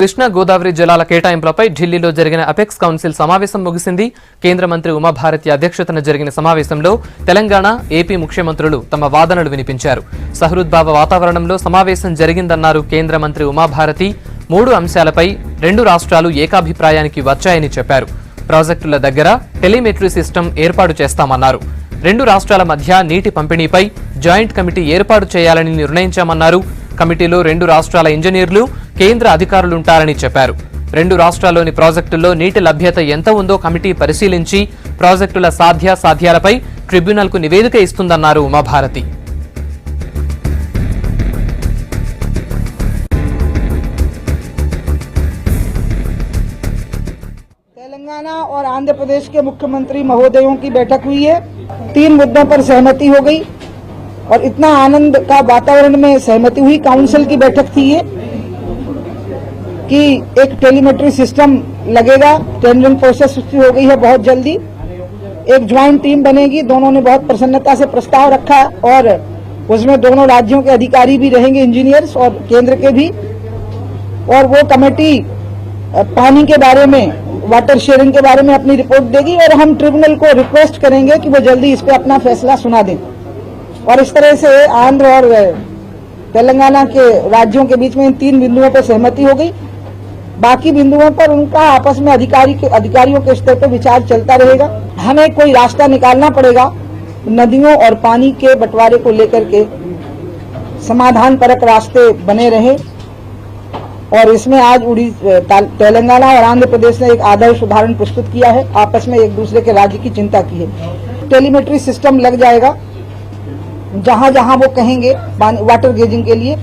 కృష్ణా గోదావరి జలాల కేటాయింపులపై ఢిల్లీలో జరిగిన అపెక్స్ కౌన్సిల్ సమావేశం ముగిసింది. కేంద్ర మంత్రి ఉమాభారతి అధ్యక్షతన జరిగిన సమావేశంలో తెలంగాణ, ఏపీ ముఖ్యమంత్రులు తమ వాదనలు వినిపించారు. సహృద్భావ వాతావరణంలో సమావేశం జరిగిందన్నారు కేంద్ర మంత్రి ఉమాభారతి. 3 అంశాలపై 2 రాష్ట్రాలు ఏకాభిప్రాయానికి వచ్చాయని చెప్పారు. ప్రాజెక్టుల దగ్గర టెలిమెట్రీ సిస్టమ్ ఏర్పాటు చేస్తామన్నారు. 2 రాష్ట్రాల మధ్య నీటి పంపిణీపై జాయింట్ కమిటీ ఏర్పాటు చేయాలని నిర్ణయించామన్నారు. కమిటీలో 2 రాష్ట్రాల ఇంజనీర్లు, కేంద్ర అధికారులుంటారని చెప్పారు. 2 రాష్ట్రాల్లోని ప్రాజెక్టుల్లో నీటి లభ్యత ఎంత ఉందో కమిటీ పరిశీలించి ప్రాజెక్టుల సాధ్యాసాధ్యాలపై ట్రిబ్యునల్కు నివేదిక ఇస్తుందన్నారు ఉమాభారతి. तेलंगाना और आंध्र प्रदेश के मुख्यमंत्री महोदयों की बैठक हुई है। 3 मुद्दों पर सहमति हो गई और इतना आनंद का वातावरण में सहमति हुई। काउंसिल की बैठक थी ये कि एक टेलीमेट्री सिस्टम लगेगा, टेंडरिंग प्रोसेस हो गई है बहुत जल्दी, एक ज्वाइंट टीम बनेगी। दोनों ने बहुत प्रसन्नता से प्रस्ताव रखा और उसमें दोनों राज्यों के अधिकारी भी रहेंगे, इंजीनियर्स, और केंद्र के भी। और वो कमेटी पानी के बारे में, वाटर शेयरिंग के बारे में अपनी रिपोर्ट देगी और हम ट्रिब्यूनल को रिक्वेस्ट करेंगे कि वो जल्दी इस पे अपना फैसला सुना दें। और इस तरह से आंध्र और तेलंगाना के राज्यों के बीच में इन 3 बिंदुओं पर सहमति हो गई। बाकी बिंदुओं पर उनका आपस में अधिकारियों के स्तर पर विचार चलता रहेगा। हमें कोई रास्ता निकालना पड़ेगा नदियों और पानी के बंटवारे को लेकर के, समाधान परक रास्ते बने रहे। और इसमें आज तेलंगाना और आंध्र प्रदेश ने एक आदर्श उदाहरण प्रस्तुत किया है, आपस में एक दूसरे के राज्य की चिंता की है। टेलीमेट्री सिस्टम लग जाएगा जहां जहां वो कहेंगे वाटर गेजिंग के लिए।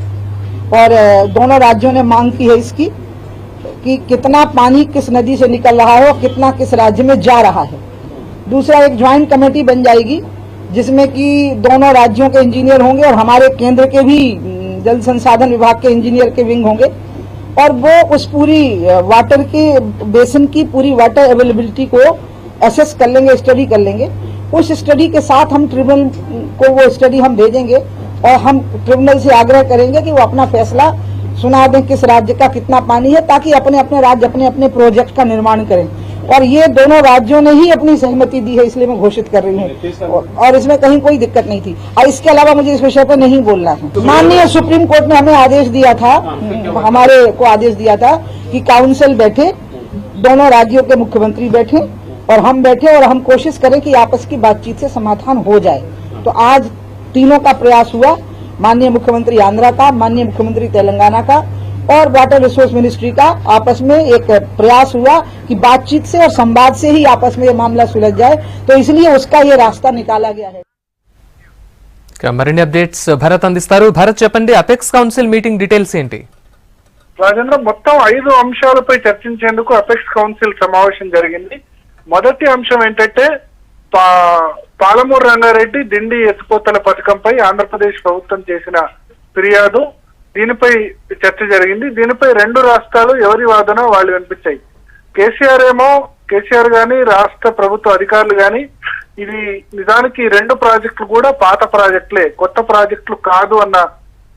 और दोनों राज्यों ने मांग की है इसकी कि कितना पानी किस नदी से निकल रहा है और कितना किस राज्य में जा रहा है। दूसरा, एक ज्वाइंट कमेटी बन जाएगी जिसमें कि दोनों राज्यों के इंजीनियर होंगे और हमारे केंद्र के भी जल संसाधन विभाग के इंजीनियर के विंग होंगे। और वो उस पूरी वाटर के बेसिन की पूरी वाटर अवेलेबिलिटी को असेस कर लेंगे, स्टडी कर लेंगे। उस स्टडी के साथ हम ट्रिब्यूनल को वो स्टडी हम भेजेंगे और हम ट्रिब्यूनल से आग्रह करेंगे कि वो अपना फैसला सुना दें किस राज्य का कितना पानी है, ताकि अपने अपने राज्य अपने अपने प्रोजेक्ट का निर्माण करें। और ये दोनों राज्यों ने ही अपनी सहमति दी है, इसलिए मैं घोषित कर रही हूँ और इसमें कहीं कोई दिक्कत नहीं थी। और इसके अलावा मुझे इस विषय पर नहीं बोलना है। माननीय सुप्रीम कोर्ट ने हमें आदेश दिया था, हमारे को आदेश दिया था कि काउंसिल बैठे, दोनों राज्यों के मुख्यमंत्री बैठे और हम बैठे और हम कोशिश करें कि आपस की बातचीत से समाधान हो जाए। तो आज तीनों का प्रयास हुआ, माननीय मुख्यमंत्री आंध्रा का, माननीय मुख्यमंत्री तेलंगाना का और वाटर रिसोर्स मिनिस्ट्री का आपस में एक प्रयास हुआ कि बातचीत से और संवाद से ही आपस में ये मामला सुलझ जाए। तो इसलिए उसका ये रास्ता निकाला गया है। మరిన్ని అప్డేట్స్ భరత్ అందిస్తారు. భరత్, చెప్పండి, అపెక్స్ కౌన్సిల్ మీటింగ్ డీటెయిల్స్ ఏంటి? రాజేంద్ర, మొత్తం 5 అంశాలపై చర్చించేందుకు అపెక్స్ కౌన్సిల్ సమావేశం జరిగింది. మొదటి అంశం ఏంటంటే పాలమూరు రంగారెడ్డి దిండి ఎత్తిపోతల పథకంపై ఆంధ్రప్రదేశ్ ప్రభుత్వం చేసిన ఫిర్యాదు. దీనిపై చర్చ జరిగింది. దీనిపై 2 రాష్ట్రాలు ఎవరి వాదన వాళ్ళు వినిపించాయి. కేసీఆర్ గాని రాష్ట్ర ప్రభుత్వ అధికారులు గాని ఇది నిజానికి 2 ప్రాజెక్టులు కూడా పాత ప్రాజెక్టులే, కొత్త ప్రాజెక్టులు కాదు అన్న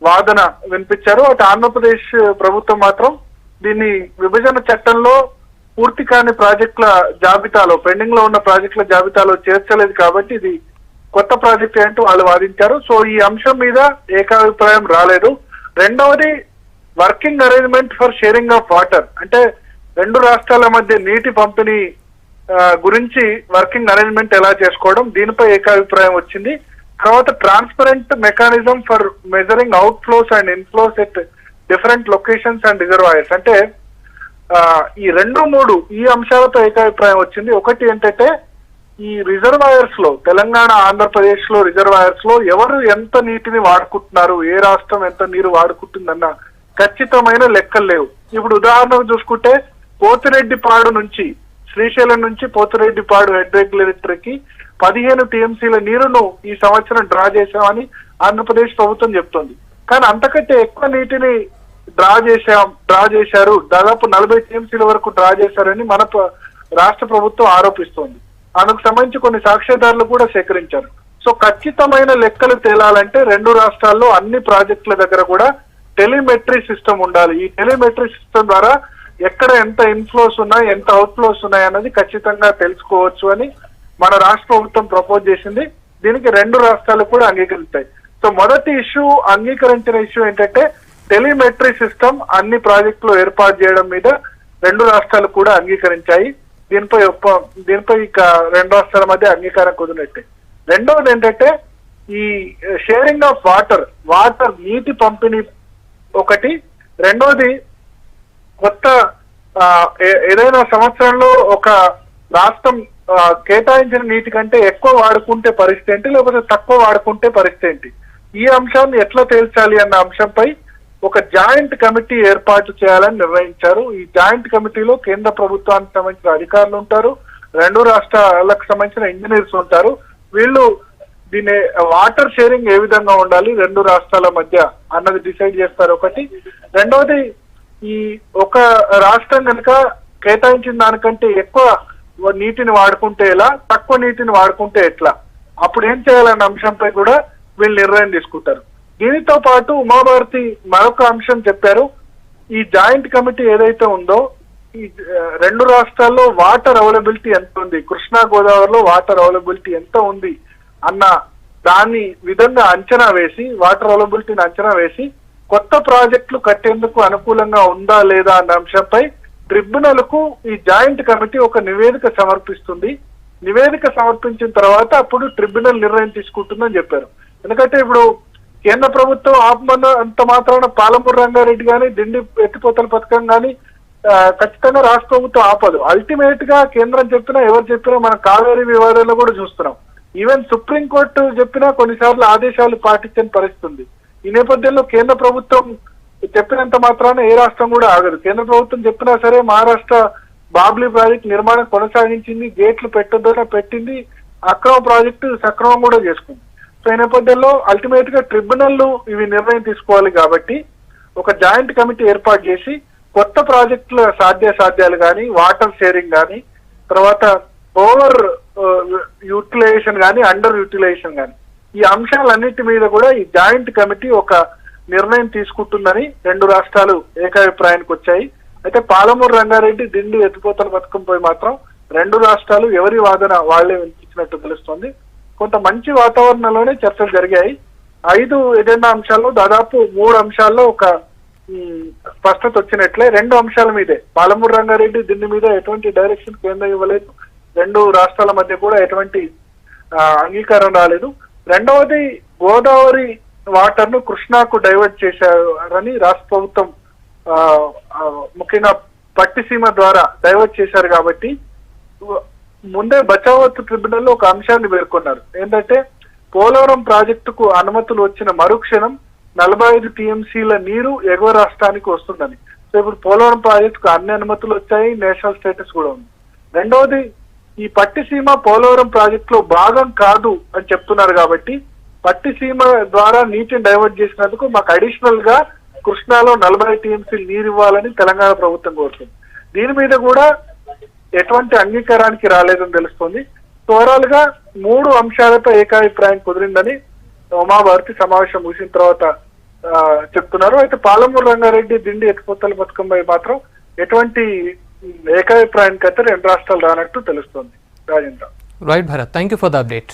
వాదన వినిపించారు. అటు ఆంధ్రప్రదేశ్ ప్రభుత్వం మాత్రం దీన్ని విభజన చట్టంలో పూర్తి కాని ప్రాజెక్టుల జాబితాలో, పెండింగ్ లో ఉన్న ప్రాజెక్టుల జాబితాలో చేర్చలేదు కాబట్టి ఇది కొత్త ప్రాజెక్ట్ అంటూ వాళ్ళు వాదించారు. సో ఈ అంశం మీద ఏకాభిప్రాయం రాలేదు. రెండవది, working arrangement for sharing of water, అంటే 2 రాష్ట్రాల మధ్య నీటి పంపిణీ గురించి వర్కింగ్ అరేంజ్మెంట్ ఎలా చేసుకోవడం, దీనిపై ఏకాభిప్రాయం వచ్చింది. తర్వాత transparent mechanism for measuring out flows and inflows at different locations and reservoirs, అంటే ఈ 2-3 ఈ అంశాలతో ఏకాభిప్రాయం వచ్చింది. ఒకటి ఏంటంటే ఈ రిజర్వాయర్స్ లో, తెలంగాణ ఆంధ్రప్రదేశ్ లో రిజర్వాయర్స్ లో ఎవరు ఎంత నీటిని వాడుకుంటున్నారు, ఏ రాష్ట్రం ఎంత నీరు వాడుకుంటుందన్న ఖచ్చితమైన లెక్కలు లేవు. ఇప్పుడు ఉదాహరణకు చూసుకుంటే పోతిరెడ్డిపాడు నుంచి, శ్రీశైలం నుంచి పోతిరెడ్డిపాడు హెడ్ రెగ్యులేటరీకి 15 టీఎంసీల నీరును ఈ సంవత్సరం డ్రా చేశామని ఆంధ్రప్రదేశ్ ప్రభుత్వం చెప్తోంది. కానీ అంతకంటే ఎక్కువ నీటిని డ్రా చేశారు, దాదాపు 40 టీఎంసీల వరకు డ్రా చేశారని మన రాష్ట్ర ప్రభుత్వం ఆరోపిస్తోంది. అందుకు సంబంధించి కొన్ని సాక్ష్యాధారాలు కూడా సేకరించారు. సో ఖచ్చితమైన లెక్కలు తేలాలంటే 2 రాష్ట్రాల్లో అన్ని ప్రాజెక్టుల దగ్గర కూడా టెలిమెట్రీ సిస్టమ్ ఉండాలి. ఈ టెలిమెట్రీ సిస్టమ్ ద్వారా ఎక్కడ ఎంత ఇన్ఫ్లోస్ ఉన్నాయి, ఎంత అవుట్ఫ్లోస్ ఉన్నాయి అన్నది ఖచ్చితంగా తెలుసుకోవచ్చు అని మన రాష్ట్ర ప్రభుత్వం ప్రపోజ్ చేసింది. దీనికి 2 రాష్ట్రాలు కూడా అంగీకరిస్తాయి. సో మొదటి ఇష్యూ, అంగీకరించిన ఇష్యూ ఏంటంటే టెలిమెట్రీ సిస్టమ్ అన్ని ప్రాజెక్టులు ఏర్పాటు చేయడం మీద 2 రాష్ట్రాలు కూడా అంగీకరించాయి. దీనిపై ఇక 2 రాష్ట్రాల మధ్య అంగీకారం కుదిరినట్టే. రెండవది ఏంటంటే ఈ షేరింగ్ ఆఫ్ వాటర్ నీటి పంపిణీ ఒకటి. రెండవది కొత్త ఏదైనా సంవత్సరంలో ఒక రాష్ట్రం కేటాయించిన నీటి కంటే ఎక్కువ వాడుకుంటే పరిస్థితి ఏంటి, లేకపోతే తక్కువ వాడుకుంటే పరిస్థితి ఏంటి, ఈ అంశాన్ని ఎట్లా తేల్చాలి అన్న అంశంపై ఒక జాయింట్ కమిటీ ఏర్పాటు చేయాలని నిర్ణయించారు. ఈ జాయింట్ కమిటీలో కేంద్ర ప్రభుత్వానికి సంబంధించిన అధికారులు ఉంటారు, 2 రాష్ట్రాలకు సంబంధించిన ఇంజనీర్స్ ఉంటారు. వీళ్ళు దీని వాటర్ షేరింగ్ ఏ విధంగా ఉండాలి 2 రాష్ట్రాల మధ్య అన్నది డిసైడ్ చేస్తారు ఒకటి. రెండవది ఈ ఒక రాష్ట్రం కనుక కేటాయించిన దానికంటే ఎక్కువ నీటిని వాడుకుంటే ఎలా, తక్కువ నీటిని వాడుకుంటే ఎట్లా, అప్పుడు ఏం చేయాలన్న అంశంపై కూడా వీళ్ళు నిర్ణయం తీసుకుంటారు. దీనితో పాటు ఉమాభారతి మరొక అంశం చెప్పారు. ఈ జాయింట్ కమిటీ ఏదైతే ఉందో ఈ 2 రాష్ట్రాల్లో వాటర్ అవైలబిలిటీ ఎంత ఉంది, కృష్ణా గోదావరిలో వాటర్ అవైలబిలిటీ ఎంత ఉంది అన్న దాన్ని విధంగా అంచనా వేసి, వాటర్ అవైలబిలిటీని అంచనా వేసి కొత్త ప్రాజెక్టులు కట్టేందుకు అనుకూలంగా ఉందా లేదా అన్న అంశంపై ట్రిబ్యునల్ కు ఈ జాయింట్ కమిటీ ఒక నివేదిక సమర్పిస్తుంది. నివేదిక సమర్పించిన తర్వాత అప్పుడు ట్రిబ్యునల్ నిర్ణయం తీసుకుంటుందని చెప్పారు. ఎందుకంటే ఇప్పుడు కేంద్ర ప్రభుత్వం ఆపమన్న అంత మాత్రాన పాలమూరు రంగారెడ్డి కానీ, దిండి ఎత్తిపోతల పథకం కానీ ఖచ్చితంగా రాష్ట్ర ప్రభుత్వం ఆపదు. అల్టిమేట్ గా కేంద్రం చెప్పినా ఎవరు చెప్పినా మనం కావేరీ వివాదంలో కూడా చూస్తున్నాం. ఈవెన్ సుప్రీంకోర్టు చెప్పినా కొన్నిసార్లు ఆదేశాలు పాటించని పరిస్థితి ఉంది. ఈ నేపథ్యంలో కేంద్ర ప్రభుత్వం చెప్పినంత మాత్రాన ఏ రాష్ట్రం కూడా ఆగదు. కేంద్ర ప్రభుత్వం చెప్పినా సరే మహారాష్ట్ర బాబ్లీ ప్రాజెక్ట్ నిర్మాణం కొనసాగించింది, గేట్లు పెట్టొద్దని పెట్టింది, అక్రమ ప్రాజెక్టు సక్రమం కూడా చేసుకుంది. సో ఈ నేపథ్యంలో అల్టిమేట్ గా ట్రిబ్యునల్ ఇవి నిర్ణయం తీసుకోవాలి కాబట్టి ఒక జాయింట్ కమిటీ ఏర్పాటు చేసి కొత్త ప్రాజెక్టుల సాధ్యాలు కానీ, వాటర్ షేరింగ్ కానీ, తర్వాత ఓవర్ యూటిలైజేషన్ కానీ, అండర్ యూటిలైజేషన్ కానీ, ఈ అంశాలన్నిటి మీద కూడా ఈ జాయింట్ కమిటీ ఒక నిర్ణయం తీసుకుంటుందని 2 రాష్ట్రాలు ఏకాభిప్రాయానికి వచ్చాయి. అయితే పాలమూరు రంగారెడ్డి, దిండి ఎత్తిపోతల పథకంపై మాత్రం 2 రాష్ట్రాలు ఎవరి వాదన వాళ్లే వినిపించినట్టు తెలుస్తోంది. కొంత మంచి వాతావరణంలోనే చర్చలు జరిగాయి. 5 ఎజెండా అంశాల్లో దాదాపు 3 అంశాల్లో ఒక స్పష్టత వచ్చినట్లే. 2 అంశాల మీదే, పాలమూరు రంగారెడ్డి, దిండి మీద ఎటువంటి డైరెక్షన్ కేంద్రం ఇవ్వలేదు. 2 రాష్ట్రాల మధ్య కూడా ఎటువంటి అంగీకారం రాలేదు. రెండవది గోదావరి వాటర్ ను కృష్ణాకు డైవర్ట్ చేశారని రాష్ట్ర ప్రభుత్వం ముఖ్యంగా పట్టిసీమ ద్వారా డైవర్ట్ చేశారు కాబట్టి ముందే బచావత్ ట్రిబ్యునల్ లో ఒక అంశాన్ని పేర్కొన్నారు. ఏంటంటే పోలవరం ప్రాజెక్టుకు అనుమతులు వచ్చిన మరుక్షణం 45 టీఎంసీల నీరు ఎగువ రాష్ట్రానికి వస్తుందని. సో ఇప్పుడు పోలవరం ప్రాజెక్టుకు అన్ని అనుమతులు వచ్చాయి, నేషనల్ స్టేటస్ కూడా ఉంది. రెండవది ఈ పట్టిసీమ పోలవరం ప్రాజెక్ట్ లో భాగం కాదు అని చెప్తున్నారు కాబట్టి పట్టిసీమ ద్వారా నీటిని డైవర్ట్ చేసినందుకు మాకు అడిషనల్ గా కృష్ణాలో 40 టీఎంసీలు నీరు ఇవ్వాలని తెలంగాణ ప్రభుత్వం కోరుతుంది. దీని మీద కూడా ఎటువంటి అంగీకారానికి రాలేదని తెలుస్తోంది. ఓవరాల్ గా 3 అంశాలపై ఏకాభిప్రాయం కుదిరిందని ఉమాభారతి సమావేశం ముగిసిన తర్వాత చెప్తున్నారు. అయితే పాలమూరు రంగారెడ్డి, దిండి ఎత్తిపోతల పథకంపై మాత్రం ఎటువంటి ఏకాభిప్రాయానికి అయితే 2 రాష్ట్రాలు రానట్టు తెలుస్తోంది. Rajendra. Right Bharat, thank you for the update.